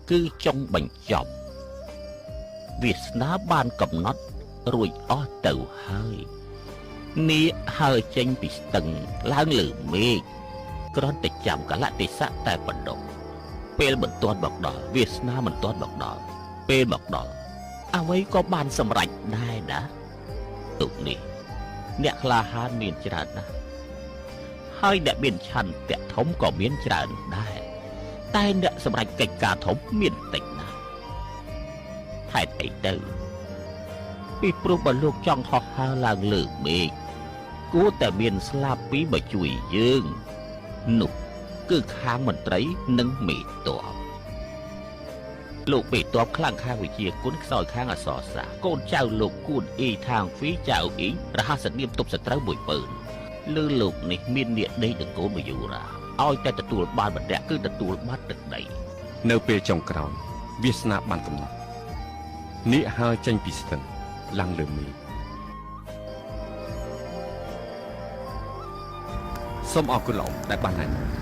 គឺចុងបញ្ចប់វាសនាបានកំណត់រួចអស់ទៅហើយនាគហើរចេញពីស្ទឹងឡើងលើមេឃគ្រាន់តែចាំកលៈទេសៈតែប៉ុណ្ណោះពេលមិនទាន់មកដល់វាសនាមិនទាន់មកដល់ពេលមកដល់អ្វីក៏បានសម្រេចដែរណាទុកនេះអ្នកក្លាហានមានច្រើនណាស់ហើយអ្នកមានឆន្ទៈធំក៏មានច្រើនដែរតែអ្នកសម្រេចកិច្ចការធំមានតិចណាស់ហេតុអីទៅពីព្រោះបើលោកចង់ហោះហើរឡើងលើមេឃគួរតែមានស្លាបពីរមកជួយយើងនោះគឺខាងមន្ត្រីនិងមេតបលោកមេតបខ្លាំងខាងវិជាគុណខ្សោយខាងអក្សរសាស្ត្រកូនចៅលោកគួនអ៊ីທາງហ្វីចៅអ៊ីងរហស្សនាមទប់សត្រូវមួយពើលើលោកនេះមាននាគដេកនឹងកូនមយូរាឲ្យតែទទួលបានម្នាក់គឺទទួលបានទឹកដីនៅពេលចុងក្រោយវាសនាបានកំណត់នាគហើរចេញពីស្ទឹងឡើងលើមេឃសូមអរគុណលោកដែលបានណែនាំ